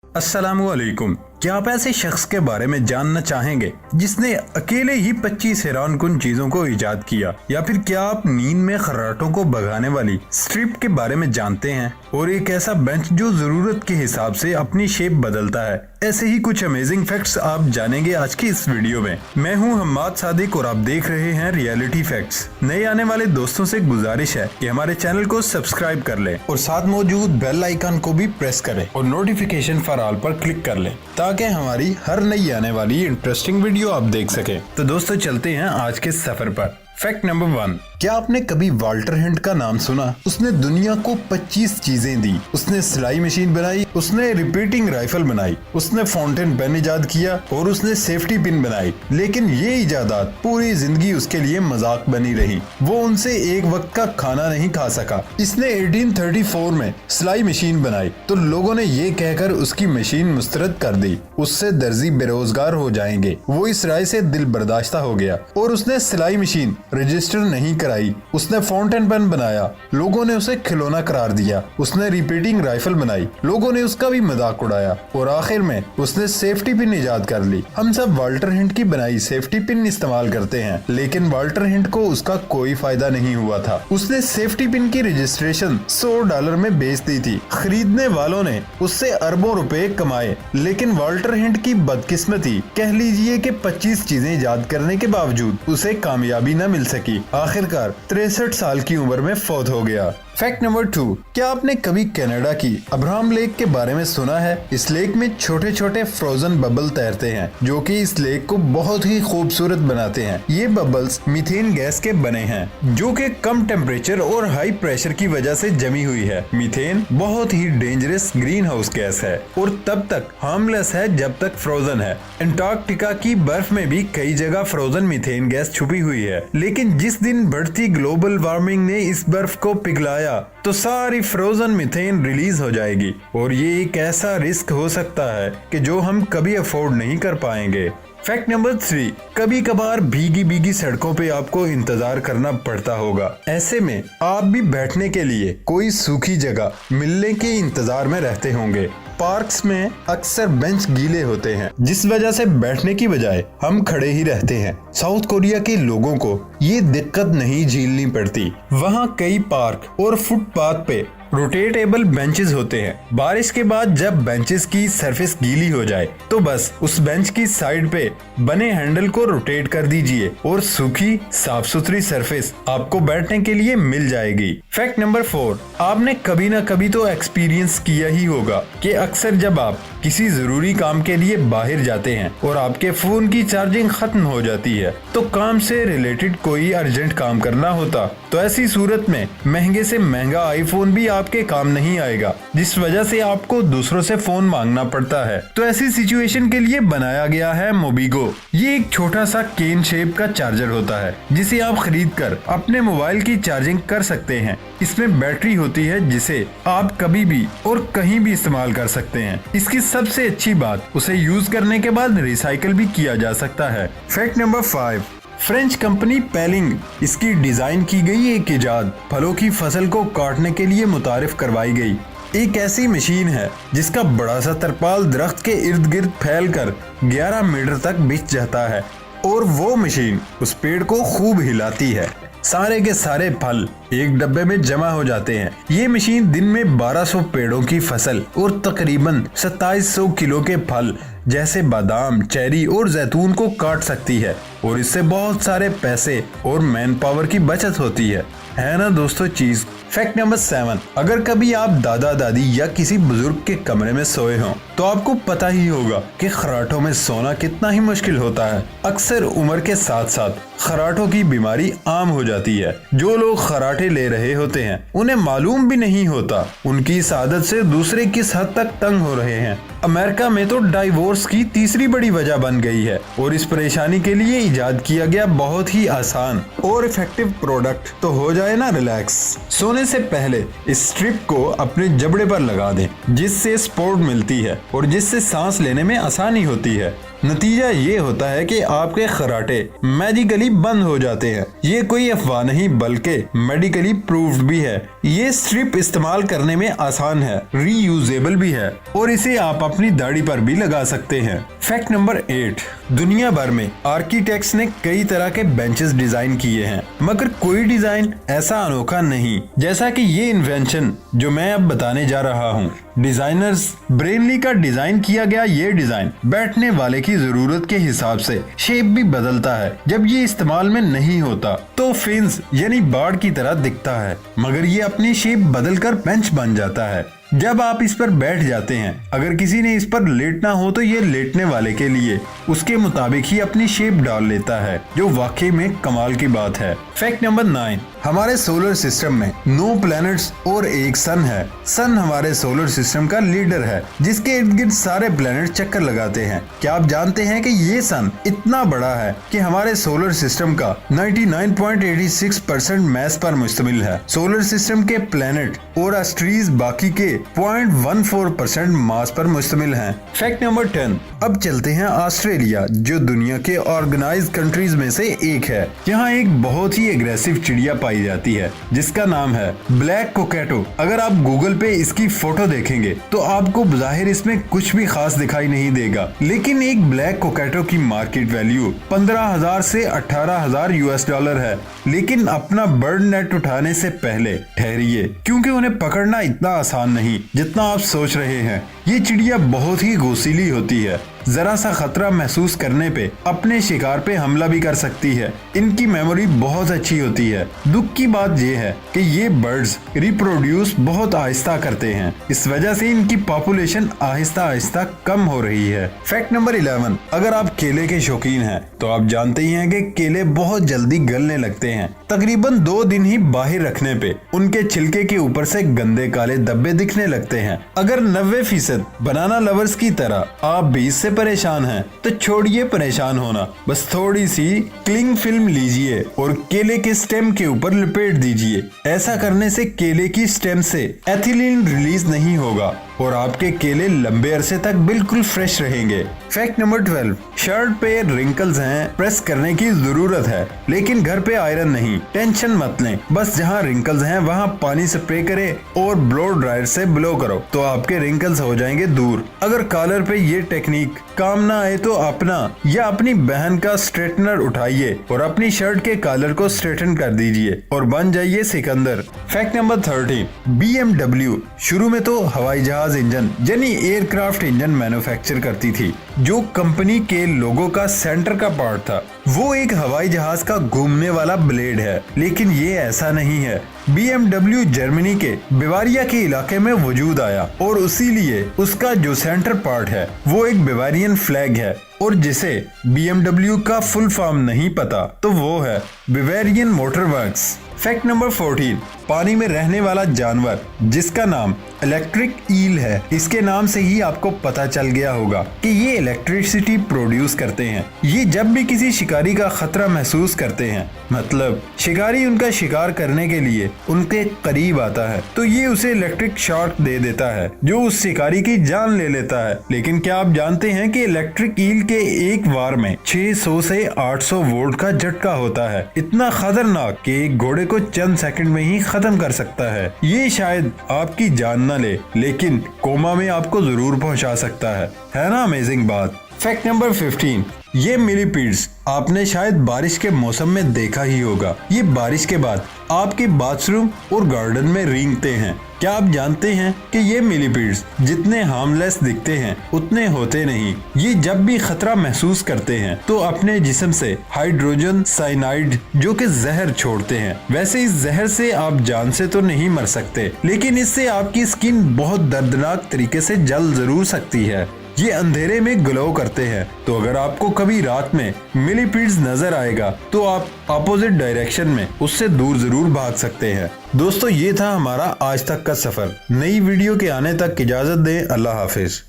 अस्सलामुअलैकुम। क्या आप ऐसे शख्स के बारे में जानना चाहेंगे जिसने अकेले ही 25 हैरानकुन चीजों को इजाद किया, या फिर क्या आप नींद में खर्राटों को भगाने वाली स्ट्रिप के बारे में जानते हैं और एक ऐसा बेंच जो जरूरत के हिसाब से अपनी शेप बदलता है? ऐसे ही कुछ अमेजिंग फैक्ट्स आप जानेंगे आज की इस वीडियो में। मैं हूं हम्माद सादिक और आप देख रहे हैं रियलिटी फैक्ट्स। नए आने वाले दोस्तों से गुजारिश है कि हमारे चैनल को सब्सक्राइब कर लें और साथ मौजूद बेल आइकन को भी प्रेस करें और नोटिफिकेशन फॉर ऑल पर क्लिक कर लें ताकि हमारी हर नई आने वाली इंटरेस्टिंग वीडियो आप देख सकें। तो दोस्तों चलते हैं आज के सफर पर। फैक्ट नंबर 1, क्या आपने कभी वाल्टर हिंट का नाम सुना? उसने दुनिया को 25 चीजें दी। उसने सिलाई मशीन बनाई, उसने रिपीटिंग राइफल बनाई, उसने फाउंटेन पेन इजाद किया और उसने सेफ्टी पिन बनाई। लेकिन ये इजादात पूरी जिंदगी उसके लिए मजाक बनी रही। वो उनसे एक वक्त का खाना नहीं खा सका। इसने 1834 में सिलाई मशीन बनाई तो लोगों ने ये कहकर उसकी मशीन मुस्तरद कर दी, उससे दर्जी बेरोजगार हो जाएंगे। वो इस राय से दिल बर्दाश्ता हो गया और उसने सिलाई मशीन रजिस्टर नहीं कराई। उसने फाउंटेन पेन बनाया, लोगों ने उसे खिलौना करार दिया। उसने रिपीटिंग राइफल बनाई, लोगों ने उसका भी मजाक उड़ाया और आखिर में उसने सेफ्टी पिन इजाद कर ली। हम सब वाल्टर हिंट की बनाई सेफ्टी पिन इस्तेमाल करते हैं, लेकिन वाल्टर हिंट को उसका कोई फायदा नहीं हुआ था। उसने सेफ्टी पिन की रजिस्ट्रेशन $100 में बेच दी थी। खरीदने वालों ने उससे अरबों रुपए कमाए, लेकिन वाल्टर हिंट की बदकिस्मती कह लीजिए कि 25 चीजें इजाद करने के बावजूद उसे कामयाबी न मिल सकी। आखिरकार 63 साल की उम्र में फौत हो गया। फैक्ट नंबर 2, क्या आपने कभी कनाडा की अब्राहम लेक के बारे में सुना है? इस लेक में छोटे छोटे फ्रोजन बबल तैरते हैं जो कि इस लेक को बहुत ही खूबसूरत बनाते हैं। ये बबल्स मीथेन गैस के बने हैं जो कि कम टेम्परेचर और हाई प्रेशर की वजह से जमी हुई है। मीथेन बहुत ही डेंजरस ग्रीन हाउस गैस है और तब तक हार्मलेस है जब तक फ्रोजन है। अंटार्कटिका की बर्फ में भी कई जगह फ्रोजन मीथेन गैस छुपी हुई है, लेकिन जिस दिन बढ़ती ग्लोबल वार्मिंग ने इस बर्फ को पिघलाया तो सारी फ्रोजन मीथेन रिलीज हो जाएगी और ये एक ऐसा रिस्क हो सकता है कि जो हम कभी अफोर्ड नहीं कर पाएंगे। फैक्ट नंबर 3, कभी कभार भीगी भीगी सड़कों पे आपको इंतजार करना पड़ता होगा। ऐसे में आप भी बैठने के लिए कोई सूखी जगह मिलने के इंतजार में रहते होंगे। पार्क्स में अक्सर बेंच गीले होते हैं जिस वजह से बैठने की बजाय हम खड़े ही रहते हैं। साउथ कोरिया के लोगों को ये दिक्कत नहीं झेलनी पड़ती। वहाँ कई पार्क और फुटपाथ पे रोटेटेबल बेंचेस होते हैं। बारिश के बाद जब बेंचेस की सरफेस गीली हो जाए तो बस उस बेंच की साइड पे बने हैंडल को रोटेट कर दीजिए और सूखी साफ सुथरी सरफेस आपको बैठने के लिए मिल जाएगी। फैक्ट नंबर 4, आपने कभी ना कभी तो एक्सपीरियंस किया ही होगा कि अक्सर जब आप किसी जरूरी काम के लिए बाहर जाते हैं और आपके फोन की चार्जिंग खत्म हो जाती है तो काम से रिलेटेड कोई अर्जेंट काम करना होता, तो ऐसी सूरत में महंगे से महंगा आईफोन भी आपके काम नहीं आएगा, जिस वजह से आपको दूसरों से फोन मांगना पड़ता है। तो ऐसी सिचुएशन के लिए बनाया गया है मोबिगो। ये एक छोटा सा केन शेप का चार्जर होता है जिसे आप खरीद कर अपने मोबाइल की चार्जिंग कर सकते हैं। इसमें बैटरी होती है जिसे आप कभी भी और कहीं भी इस्तेमाल कर सकते हैं। इसकी सबसे अच्छी बात, उसे यूज करने के बाद रिसाइकल भी किया जा सकता है। फैक्ट नंबर 5, फ्रेंच कंपनी पेलिंग इसकी डिजाइन की गई एक इजाद फलों की फसल को काटने के लिए मुतारिफ करवाई गई। एक ऐसी मशीन है जिसका बड़ा सा तरपाल दरख्त के इर्द गिर्द फैलकर 11 मीटर तक बिछ जाता है और वो मशीन उस पेड़ को खूब हिलाती है। सारे के सारे फल एक डब्बे में जमा हो जाते हैं। ये मशीन दिन में 1200 पेड़ों की फसल और तकरीबन 2700 किलो के फल जैसे बादाम, चेरी और जैतून को काट सकती है और इससे बहुत सारे पैसे और मैन पावर की बचत होती है ना दोस्तों चीज। फैक्ट नंबर 7, अगर कभी आप दादा दादी या किसी बुजुर्ग के कमरे में सोए हों तो आपको पता ही होगा कि खर्राटों में सोना कितना ही मुश्किल होता है। अक्सर उम्र के साथ साथ खर्राटों की बीमारी आम हो जाती है। जो लोग खर्राटे ले रहे होते हैं उन्हें मालूम भी नहीं होता उनकी इस आदत से दूसरे किस हद तक तंग हो रहे हैं। अमेरिका में तो डाइवोर्स की तीसरी बड़ी वजह बन गई है और इस परेशानी के लिए इजाद किया गया बहुत ही आसान और इफेक्टिव प्रोडक्ट। तो हो जाए ना रिलैक्स। सोने से पहले इस स्ट्रिप को अपने जबड़े पर लगा दें, जिससे सपोर्ट मिलती है और जिससे सांस लेने में आसानी होती है। नतीजा ये होता है कि आपके खर्राटे मैजिकली बंद हो जाते हैं। ये कोई अफवाह नहीं बल्कि मेडिकली प्रूव्ड भी है। ये स्ट्रिप इस्तेमाल करने में आसान है, रीयूजेबल भी है और इसे आप अपनी दाढ़ी पर भी लगा सकते हैं। फैक्ट नंबर 8, दुनिया भर में आर्किटेक्ट्स ने कई तरह के बेंचेस डिजाइन किए हैं, मगर कोई डिजाइन ऐसा अनोखा नहीं जैसा कि ये इन्वेंशन जो मैं अब बताने जा रहा हूँ। डिजाइनर्स ब्रेनली का डिजाइन किया गया ये डिजाइन बैठने वाले की जरूरत के हिसाब से शेप भी बदलता है। जब ये इस्तेमाल में नहीं होता तो फिन्स यानी बाड़ की तरह दिखता है, मगर ये अपनी शेप बदलकर बेंच बन जाता है। जब आप इस पर बैठ जाते हैं, अगर किसी ने इस पर लेटना हो तो ये लेटने वाले के लिए उसके मुताबिक ही अपनी शेप डाल लेता है, जो वाकई में कमाल की बात है। फैक्ट नंबर 9, हमारे सोलर सिस्टम में 9 प्लैनेट्स और एक सन है। सन हमारे सोलर सिस्टम का लीडर है, जिसके इर्द गिर्द सारे प्लैनेट चक्कर लगाते हैं। क्या आप जानते हैं कि ये सन इतना बड़ा है कि हमारे सोलर सिस्टम का 99.86% मैस पर मुश्तमिल है। सोलर सिस्टम के प्लैनेट और एस्ट्रीज बाकी के 0.14% मास पर मुश्तमिल हैं। फैक्ट नंबर 10, अब चलते हैं ऑस्ट्रेलिया, जो दुनिया के ऑर्गेनाइज्ड कंट्रीज में से एक है। यहाँ एक बहुत ही एग्रेसिव चिड़िया पाई जाती है जिसका नाम है ब्लैक कोकैटो। अगर आप गूगल पे इसकी फोटो देखेंगे तो आपको बज़ाहिर इसमें कुछ भी खास दिखाई नहीं देगा, लेकिन एक ब्लैक कोकैटो की मार्केट वैल्यू 15,000 से 18,000 US$ है। लेकिन अपना बर्ड नेट उठाने से पहले ठहरिए, क्योंकि उन्हें पकड़ना इतना आसान नहीं जितना आप सोच रहे हैं। ये चिड़िया बहुत ही घोंसीली होती है, जरा सा खतरा महसूस करने पे अपने शिकार पे हमला भी कर सकती है। इनकी मेमोरी बहुत अच्छी होती है। दुख की बात यह है कि ये बर्ड्स रिप्रोड्यूस बहुत आहिस्ता करते हैं, इस वजह से इनकी पॉपुलेशन आहिस्ता आहिस्ता कम हो रही है। फैक्ट नंबर 11, अगर आप केले के शौकीन हैं तो आप जानते ही हैं कि केले बहुत जल्दी गलने लगते हैं। तकरीबन 2 दिन ही बाहर रखने पे उनके छिलके के ऊपर से गंदे काले धब्बे दिखने लगते हैं। अगर 90% बनाना लवर्स की तरह आप भी इससे परेशान हैं तो छोड़िए परेशान होना, बस थोड़ी सी क्लिंग फिल्म लीजिए और केले के स्टेम के ऊपर लपेट दीजिए। ऐसा करने से केले की स्टेम से एथिलीन रिलीज नहीं होगा और आपके केले लंबे अरसे तक बिल्कुल फ्रेश रहेंगे। फैक्ट नंबर 12, शर्ट पे रिंकल्स हैं, प्रेस करने की जरूरत है, लेकिन घर पे आयरन नहीं। टेंशन मत लें, बस जहाँ रिंकल्स हैं वहाँ पानी स्प्रे करें और ब्लो ड्रायर से ब्लो करो तो आपके रिंकल्स हो जाएंगे दूर। अगर कॉलर पे ये टेक्निक काम ना आए तो अपना या अपनी बहन का स्ट्रेटनर उठाइए और अपनी शर्ट के कॉलर को स्ट्रेटन कर दीजिए और बन जाइए सिकंदर। फैक्ट नंबर 13, BMW शुरू में तो हवाई जहाज इंजन यानी एयरक्राफ्ट इंजन मैन्युफैक्चर करती थी, जो कंपनी के लोगो का सेंटर का पार्ट था। वो एक हवाई जहाज का घूमने वाला ब्लेड है, लेकिन ये ऐसा नहीं है। BMW जर्मनी के बवारिया के इलाके में वजूद आया और इसीलिए उसका जो सेंटर पार्ट है वो एक बवारियन फ्लैग है, और जिसे BMW का फुल फॉर्म नहीं पता तो वो है बवारियन मोटर वर्क्स। फैक्ट नंबर 14, पानी में रहने वाला जानवर जिसका नाम इलेक्ट्रिक ईल है, इसके नाम से ही आपको पता चल गया होगा कि ये इलेक्ट्रिसिटी प्रोड्यूस करते हैं। ये जब भी किसी शिकारी का खतरा महसूस करते हैं, मतलब शिकारी उनका शिकार करने के लिए उनके करीब आता है, तो ये उसे इलेक्ट्रिक शॉक दे देता है जो उस शिकारी की जान ले लेता है। लेकिन क्या आप जानते हैं कि इलेक्ट्रिक ईल के एक वार में 600 से 800 वोल्ट का झटका होता है, इतना खतरनाक कि एक घोड़े को चंद सेकंड में ही खत्म कर सकता है। ये शायद आपकी जान न ले, लेकिन कोमा में आपको जरूर पहुंचा सकता है ना अमेजिंग बात। फैक्ट नंबर 15, ये मिलीपीड्स आपने शायद बारिश के मौसम में देखा ही होगा। ये बारिश के बाद आपके बाथरूम और गार्डन में रेंगते हैं। क्या आप जानते हैं कि ये मिलीपीड्स जितने हार्मलेस दिखते हैं उतने होते नहीं। ये जब भी खतरा महसूस करते हैं तो अपने जिस्म से हाइड्रोजन साइनाइड जो कि जहर छोड़ते हैं। वैसे इस जहर से आप जान से तो नहीं मर सकते, लेकिन इससे आपकी स्किन बहुत दर्दनाक तरीके से जल जरूर सकती है। ये अंधेरे में ग्लो करते हैं, तो अगर आपको कभी रात में मिलीपीड्स नजर आएगा तो आप अपोजिट डायरेक्शन में उससे दूर जरूर भाग सकते हैं। दोस्तों, ये था हमारा आज तक का सफर। नई वीडियो के आने तक इजाजत दें। अल्लाह हाफिज।